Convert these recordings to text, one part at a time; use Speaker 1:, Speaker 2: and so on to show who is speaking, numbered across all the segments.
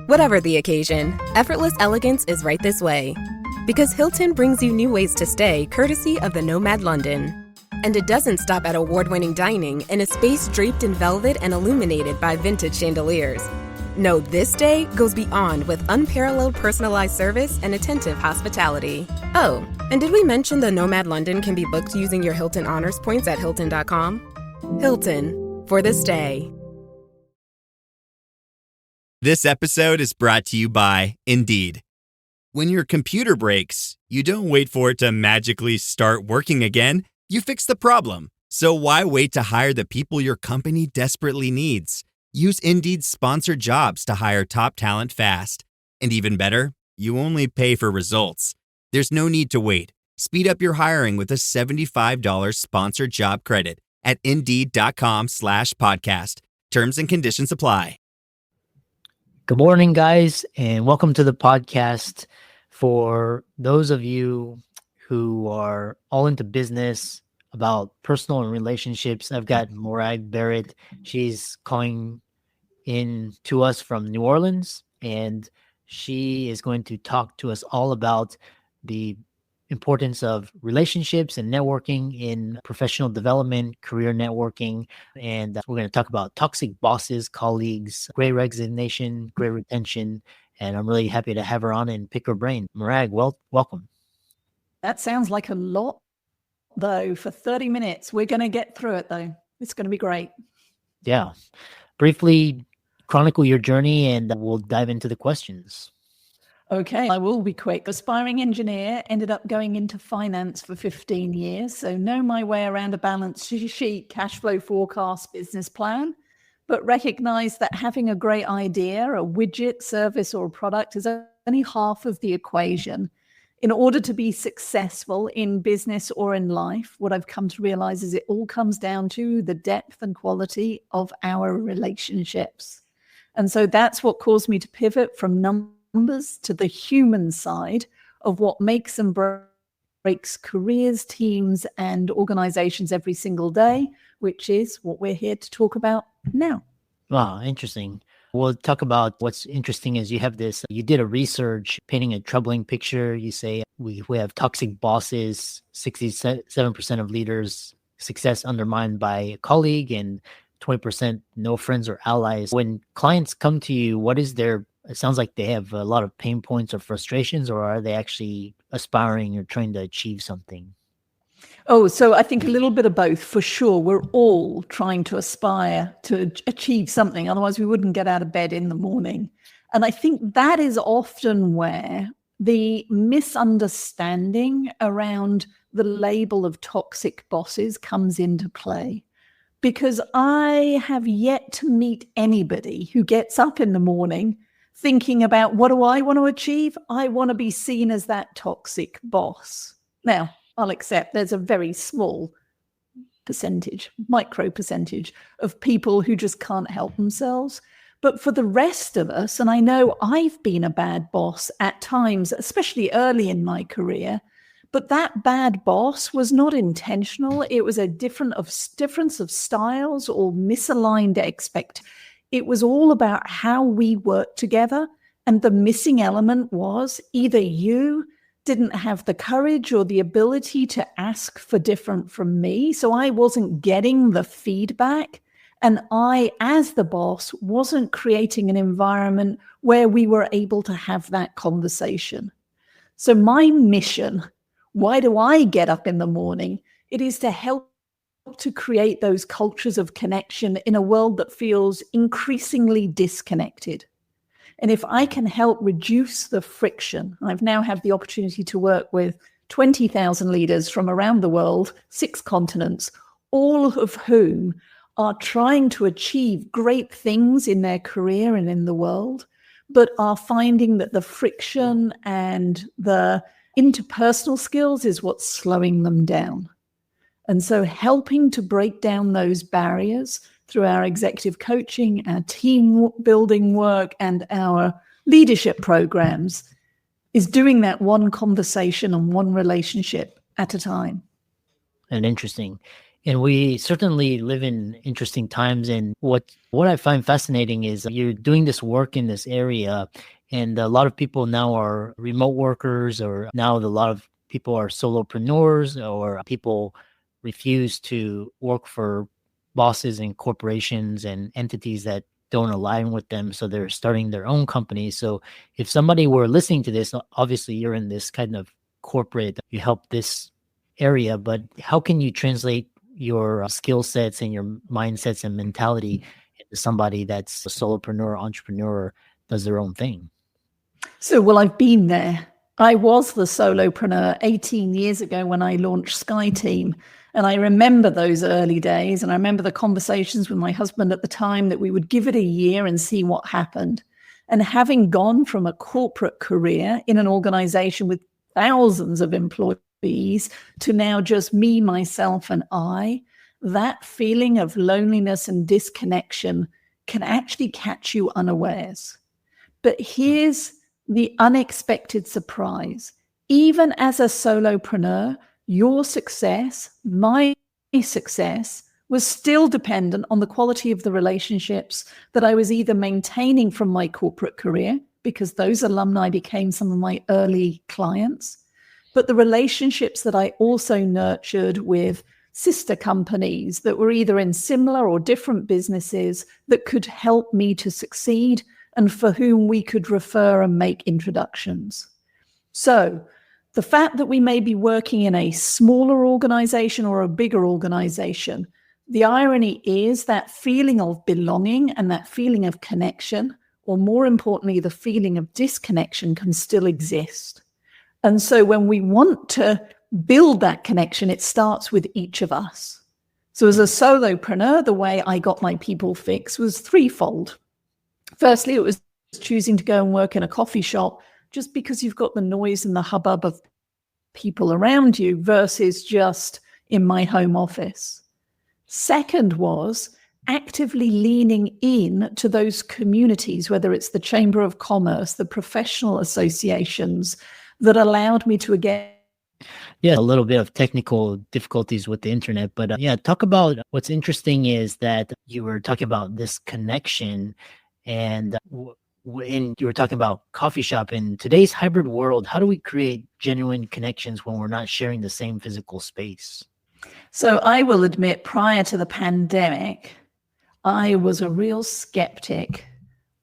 Speaker 1: Whatever the occasion, effortless elegance is right this way. Because Hilton brings you new ways to stay courtesy of the Nomad London. And it doesn't stop at award-winning dining in a space draped in velvet and illuminated by vintage chandeliers. No, this day goes beyond with unparalleled personalized service and attentive hospitality. Oh, and did we mention the Nomad London can be booked using your Hilton Honors points at Hilton.com? Hilton, for the stay.
Speaker 2: This episode is brought to you by Indeed. When your computer breaks, you don't wait for it to magically start working again. You fix the problem. So why wait to hire the people your company desperately needs? Use Indeed's sponsored jobs to hire top talent fast. And even better, you only pay for results. There's no need to wait. Speed up your hiring with a $75 sponsored job credit at Indeed.com/podcast. Terms and conditions apply.
Speaker 3: Good morning, guys, and welcome to the podcast. For those of you who are all into business, about personal and relationships, I've got Morag Barrett. She's calling in to us from New Orleans, and she is going to talk to us all about the importance of relationships and networking in professional development, career networking. And we're going to talk about toxic bosses, colleagues, great resignation, great retention. And I'm really happy to have her on and pick her brain. Morag, welcome.
Speaker 4: That sounds like a lot, though, for 30 minutes. We're going to get through it, though. It's going to be great.
Speaker 3: Yeah. Briefly chronicle your journey, and we'll dive into the questions.
Speaker 4: Okay, I will be quick. Aspiring engineer, ended up going into finance for 15 years. So know my way around a balance sheet, cash flow forecast, business plan, but recognize that having a great idea, a widget, service, or a product is only half of the equation. In order to be successful in business or in life, what I've come to realize is it all comes down to the depth and quality of our relationships. And so that's what caused me to pivot from numbers to the human side of what makes and breaks careers, teams, and organizations every single day, which is what we're here to talk about now.
Speaker 3: Wow, interesting. We'll talk about what's interesting is you have this, you did a research painting a troubling picture. You say we have toxic bosses, 67% of leaders, success undermined by a colleague, and 20% no friends or allies. When clients come to you, what is their, it sounds like they have a lot of pain points or frustrations, or are they actually aspiring or trying to achieve something?
Speaker 4: Oh, so I think a little bit of both, for sure. We're all trying to aspire to achieve something. Otherwise, we wouldn't get out of bed in the morning. And I think that is often where the misunderstanding around the label of toxic bosses comes into play. Because I have yet to meet anybody who gets up in the morning thinking about, what do I want to achieve? I want to be seen as that toxic boss. Now, I'll accept there's a very small percentage, micro percentage of people who just can't help themselves. But for the rest of us, and I know I've been a bad boss at times, especially early in my career, but that bad boss was not intentional. It was a difference of styles or misaligned expect. It was all about how we worked together. And the missing element was either you didn't have the courage or the ability to ask for different from me. So I wasn't getting the feedback. And I, as the boss, wasn't creating an environment where we were able to have that conversation. So my mission, why do I get up in the morning? It is to help to create those cultures of connection in a world that feels increasingly disconnected. And if I can help reduce the friction, I've now had the opportunity to work with 20,000 leaders from around the world, 6 continents, all of whom are trying to achieve great things in their career and in the world, but are finding that the friction and the interpersonal skills is what's slowing them down. And so helping to break down those barriers through our executive coaching, our team building work, and our leadership programs is doing that one conversation and one relationship at a time.
Speaker 3: And interesting. And we certainly live in interesting times. And what I find fascinating is you're doing this work in this area, and a lot of people now are remote workers, or now a lot of people are solopreneurs, or people refuse to work for bosses and corporations and entities that don't align with them. So they're starting their own companies. So if somebody were listening to this, obviously you're in this kind of corporate, you help this area, but how can you translate your skill sets and your mindsets and mentality into somebody that's a solopreneur, entrepreneur, does their own thing?
Speaker 4: So, well, I've been there. I was the solopreneur 18 years ago when I launched SkyTeam. And I remember those early days. And I remember the conversations with my husband at the time that we would give it a year and see what happened. And having gone from a corporate career in an organization with thousands of employees to now just me, myself, and I, that feeling of loneliness and disconnection can actually catch you unawares. But here's the unexpected surprise. Even as a solopreneur, your success, my success, was still dependent on the quality of the relationships that I was either maintaining from my corporate career, because those alumni became some of my early clients, but the relationships that I also nurtured with sister companies that were either in similar or different businesses that could help me to succeed and for whom we could refer and make introductions. So the fact that we may be working in a smaller organization or a bigger organization, the irony is that feeling of belonging and that feeling of connection, or more importantly, the feeling of disconnection, can still exist. And so when we want to build that connection, it starts with each of us. So as a solopreneur, the way I got my people fix was threefold. Firstly, it was choosing to go and work in a coffee shop just because you've got the noise and the hubbub of people around you versus just in my home office. Second was actively leaning in to those communities, whether it's the Chamber of Commerce, the professional associations, that allowed me to again.
Speaker 3: Yeah, a little bit of technical difficulties with the internet, but talk about what's interesting is that you were talking about this connection, and when you were talking about coffee shop in today's hybrid world, how do we create genuine connections when we're not sharing the same physical space?
Speaker 4: So I will admit, prior to the pandemic, I was a real skeptic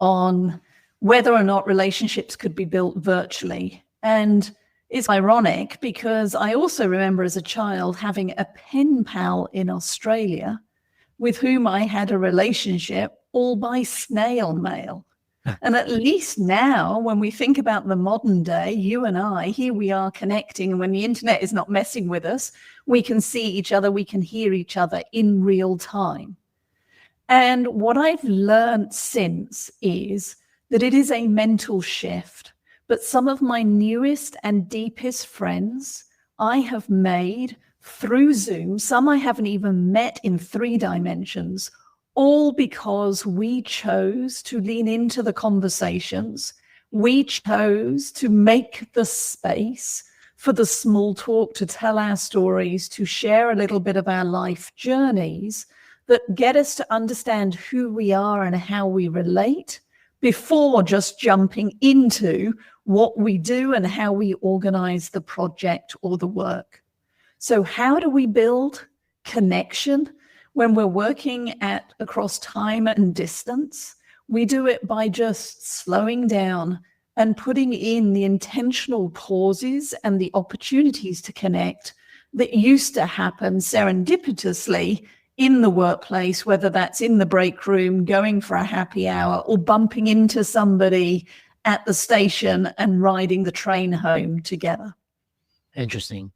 Speaker 4: on whether or not relationships could be built virtually. And it's ironic because I also remember as a child having a pen pal in Australia with whom I had a relationship all by snail mail. And at least now, when we think about the modern day, you and I, here we are connecting. And when the internet is not messing with us, we can see each other, we can hear each other in real time. And what I've learned since is that it is a mental shift. But some of my newest and deepest friends I have made through Zoom, some I haven't even met in 3 dimensions, all because we chose to lean into the conversations. We chose to make the space for the small talk, to tell our stories, to share a little bit of our life journeys that get us to understand who we are and how we relate before just jumping into what we do and how we organize the project or the work. So how do we build connection when we're working across time and distance? We do it by just slowing down and putting in the intentional pauses and the opportunities to connect that used to happen serendipitously in the workplace, whether that's in the break room, going for a happy hour, or bumping into somebody at the station and riding the train home together.
Speaker 3: Interesting.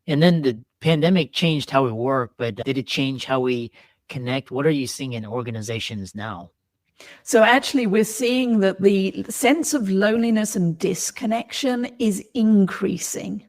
Speaker 3: And then the pandemic changed how we work, but did it change how we connect? What are you seeing in organizations now?
Speaker 4: So actually, we're seeing that the sense of loneliness and disconnection is increasing.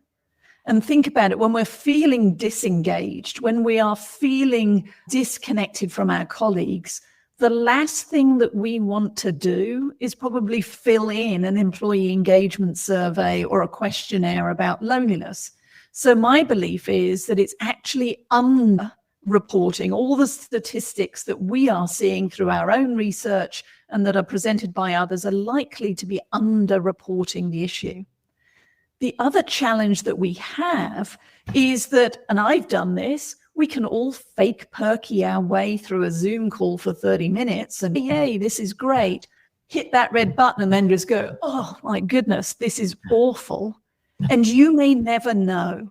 Speaker 4: And think about it, when we're feeling disengaged, when we are feeling disconnected from our colleagues, the last thing that we want to do is probably fill in an employee engagement survey or a questionnaire about loneliness. So my belief is that it's actually under reporting, all the statistics that we are seeing through our own research and that are presented by others are likely to be underreporting the issue. The other challenge that we have is that, and I've done this, we can all fake perky our way through a Zoom call for 30 minutes and, hey, this is great, hit that red button and then just go, oh my goodness, this is awful. And you may never know.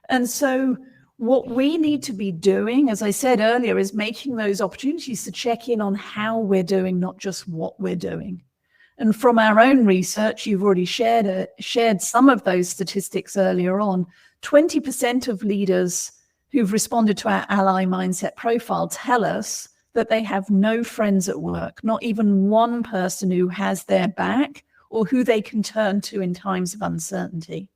Speaker 4: And so what we need to be doing, as I said earlier, is making those opportunities to check in on how we're doing, not just what we're doing. And from our own research, you've already shared some of those statistics earlier on. 20% of leaders who've responded to our ally mindset profile tell us that they have no friends at work, not even one person who has their back or who they can turn to in times of uncertainty.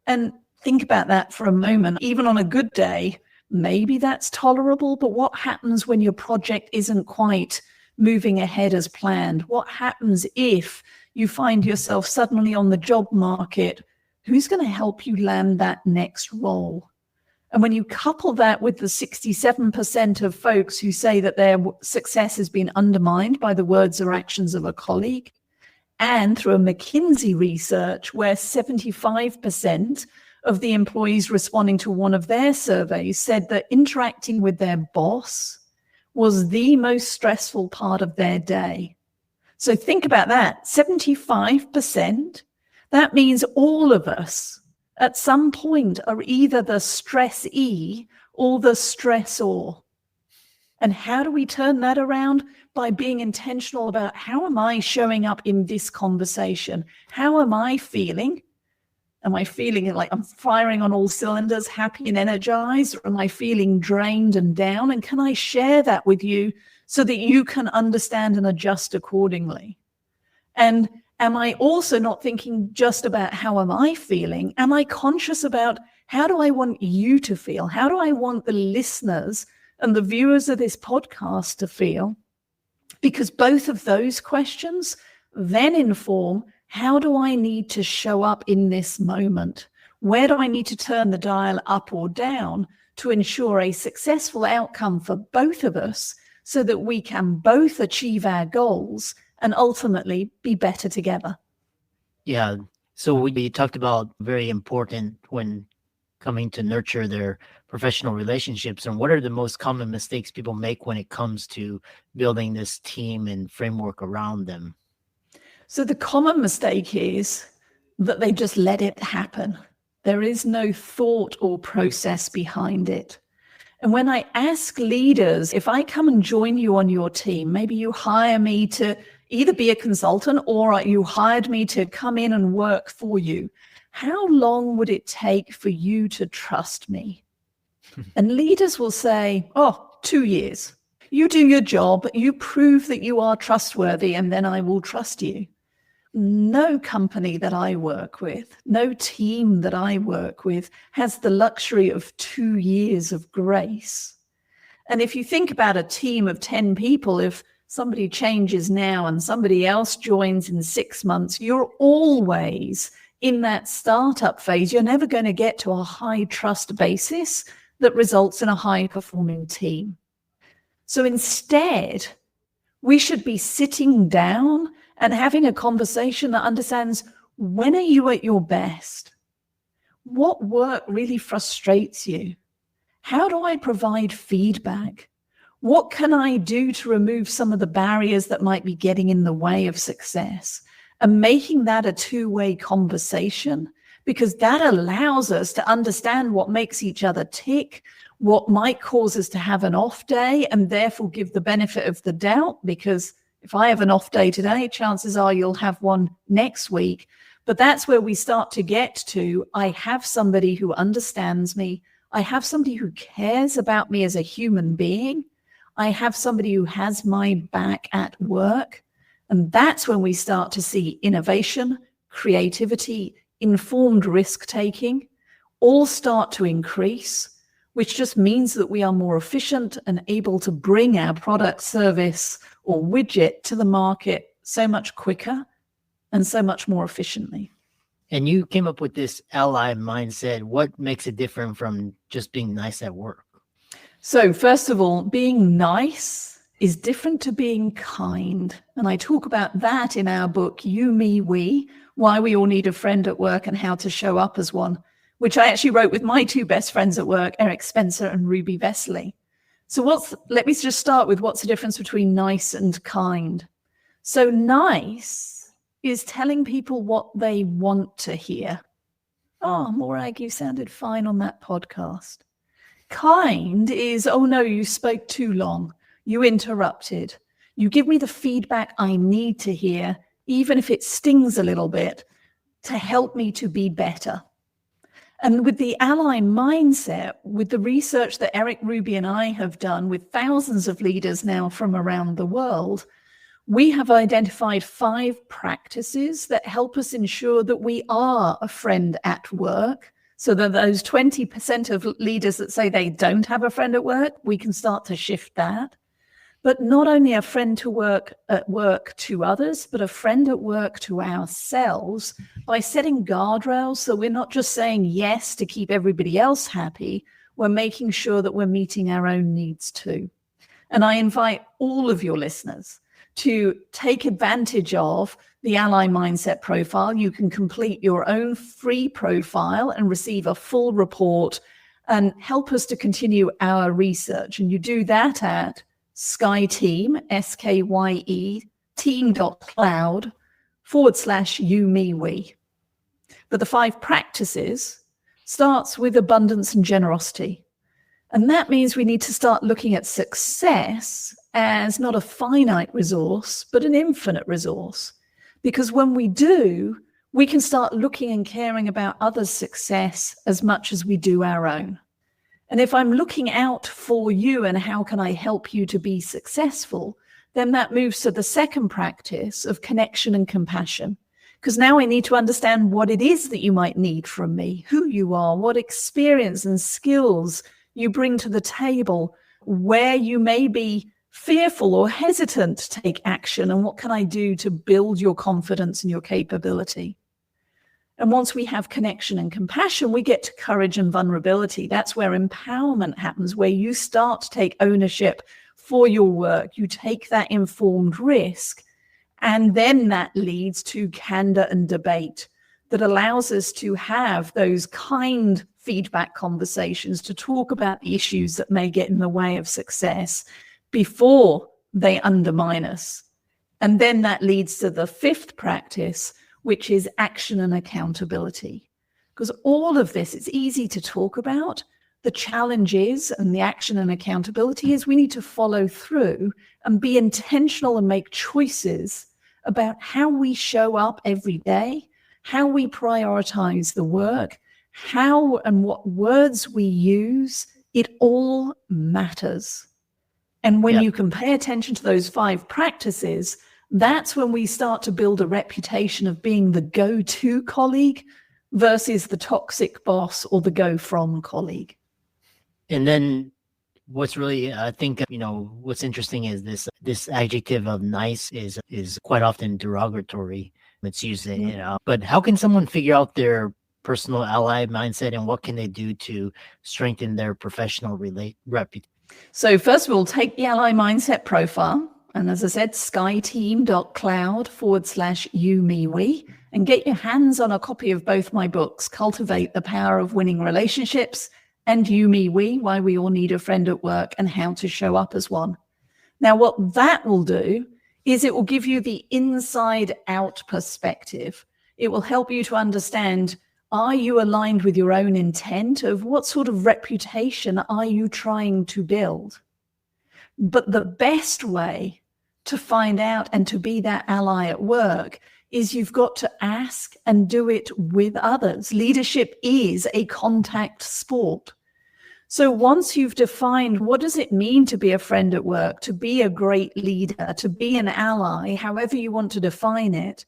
Speaker 4: And think about that for a moment. Even on a good day, maybe that's tolerable, but what happens when your project isn't quite moving ahead as planned? What happens if you find yourself suddenly on the job market? Who's going to help you land that next role? And when you couple that with the 67% of folks who say that their success has been undermined by the words or actions of a colleague, and through a McKinsey research where 75% of the employees responding to one of their surveys said that interacting with their boss was the most stressful part of their day. So think about that, 75%. That means all of us at some point are either the stressee or the stressor. And how do we turn that around? By being intentional about how am I showing up in this conversation? How am I feeling? Am I feeling like I'm firing on all cylinders, happy and energized? Or am I feeling drained and down? And can I share that with you so that you can understand and adjust accordingly? And am I also not thinking just about how am I feeling? Am I conscious about how do I want you to feel? How do I want the listeners and the viewers of this podcast to feel? Because both of those questions then inform, how do I need to show up in this moment? Where do I need to turn the dial up or down to ensure a successful outcome for both of us so that we can both achieve our goals and ultimately be better together?
Speaker 3: Yeah. So we talked about very important when coming to nurture their professional relationships, and what are the most common mistakes people make when it comes to building this team and framework around them?
Speaker 4: So the common mistake is that they just let it happen. There is no thought or process behind it. And when I ask leaders, if I come and join you on your team, maybe you hire me to either be a consultant or you hired me to come in and work for you, how long would it take for you to trust me? And leaders will say, 2 years. You do your job, you prove that you are trustworthy, and then I will trust you. No company that I work with, no team that I work with has the luxury of 2 years of grace. And if you think about a team of 10 people, if somebody changes now and somebody else joins in 6 months, you're always in that startup phase. You're never going to get to a high trust basis that results in a high performing team. So instead, we should be sitting down and having a conversation that understands, when are you at your best? What work really frustrates you? How do I provide feedback? What can I do to remove some of the barriers that might be getting in the way of success? And making that a two-way conversation, because that allows us to understand what makes each other tick, what might cause us to have an off day, and therefore give the benefit of the doubt, because if I have an off day today, chances are you'll have one next week. But that's where we start to get to, I have somebody who understands me. I have somebody who cares about me as a human being. I have somebody who has my back at work. And that's when we start to see innovation, creativity, informed risk-taking all start to increase, which just means that we are more efficient and able to bring our product, service, or widget to the market so much quicker and so much more efficiently.
Speaker 3: And you came up with this ally mindset. What makes it different from just being nice at work?
Speaker 4: So first of all, being nice is different to being kind. And I talk about that in our book, You, Me, We, Why We All Need a Friend at Work and How to Show Up as One, which I actually wrote with my two best friends at work, Eric Spencer and Ruby Vesely. So let me just start with what's the difference between nice and kind. So nice is telling people what they want to hear. Oh, Morag, you sounded fine on that podcast. Kind is, oh no, you spoke too long. You interrupted. You give me the feedback I need to hear, even if it stings a little bit, to help me to be better. And with the ally mindset, with the research that Eric, Ruby, and I have done with thousands of leaders now from around the world, we have identified 5 practices that help us ensure that we are a friend at work, so that those 20% of leaders that say they don't have a friend at work, we can start to shift that. But not only a friend to work at work to others, but a friend at work to ourselves by setting guardrails. So we're not just saying yes to keep everybody else happy. We're making sure that we're meeting our own needs too. And I invite all of your listeners to take advantage of the Ally Mindset Profile. You can complete your own free profile and receive a full report and help us to continue our research. And you do that at SkyeTeam, SKYE, team.cloud/you, me, we. But the 5 practices starts with abundance and generosity. And that means we need to start looking at success as not a finite resource, but an infinite resource. Because when we do, we can start looking and caring about others' success as much as we do our own. And if I'm looking out for you and how can I help you to be successful, then that moves to the second practice of connection and compassion. Because now I need to understand what it is that you might need from me, who you are, what experience and skills you bring to the table, where you may be fearful or hesitant to take action, and what can I do to build your confidence and your capability. And once we have connection and compassion, we get to courage and vulnerability. That's where empowerment happens, where you start to take ownership for your work. You take that informed risk, and then that leads to candor and debate that allows us to have those kind feedback conversations to talk about the issues that may get in the way of success before they undermine us. And then that leads to the 5th practice, which is action and accountability. Because all of this, it's easy to talk about. The challenge is, and the action and accountability is, we need to follow through and be intentional and make choices about how we show up every day, how we prioritize the work, how and what words we use. It all matters. And when you can pay attention to those 5 practices, that's when we start to build a reputation of being the go-to colleague versus the toxic boss or the go-from colleague.
Speaker 3: And then what's really, I think, what's interesting is this adjective of nice is quite often derogatory. It's used, but how can someone figure out their personal ally mindset, and what can they do to strengthen their professional reputation?
Speaker 4: So first of all, take the Ally Mindset Profile. And as I said, SkyeTeam.cloud/you, me, we, and get your hands on a copy of both my books, Cultivate the Power of Winning Relationships and You, Me, We, Why We All Need a Friend at Work and How to Show Up as One. Now, what that will do is it will give you the inside out perspective. It will help you to understand, are you aligned with your own intent of what sort of reputation are you trying to build? But the best way to find out and to be that ally at work is you've got to ask and do it with others. Leadership is a contact sport. So once you've defined what does it mean to be a friend at work, to be a great leader, to be an ally, however you want to define it,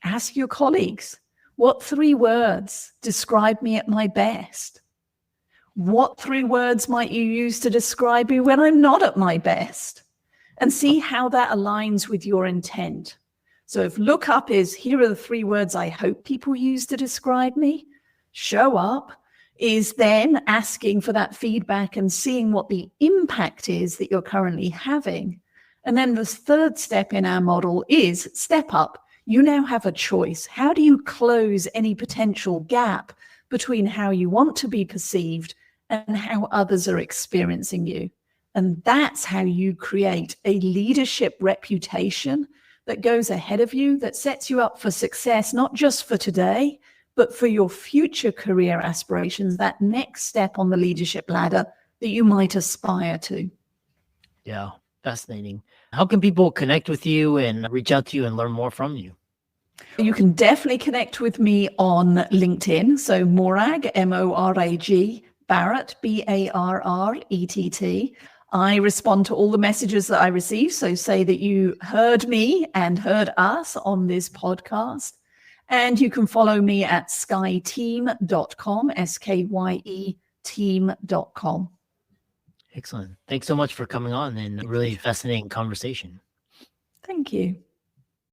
Speaker 4: ask your colleagues, what 3 words describe me at my best? What 3 words might you use to describe me when I'm not at my best? And see how that aligns with your intent. So if look up is, here are the 3 words I hope people use to describe me, show up is then asking for that feedback and seeing what the impact is that you're currently having. And then the third step in our model is step up. You now have a choice. How do you close any potential gap between how you want to be perceived and how others are experiencing you? And that's how you create a leadership reputation that goes ahead of you, that sets you up for success, not just for today, but for your future career aspirations, that next step on the leadership ladder that you might aspire to.
Speaker 3: Yeah, fascinating. How can people connect with you and reach out to you and learn more from you?
Speaker 4: You can definitely connect with me on LinkedIn. So Morag, M-O-R-A-G, Barrett, B-A-R-R-E-T-T. I respond to all the messages that I receive. So say that you heard me and heard us on this podcast. And you can follow me at skyeteam.com, S-K-Y-E team.com.
Speaker 3: Excellent. Thanks so much for coming on and really fascinating conversation.
Speaker 4: Thank you.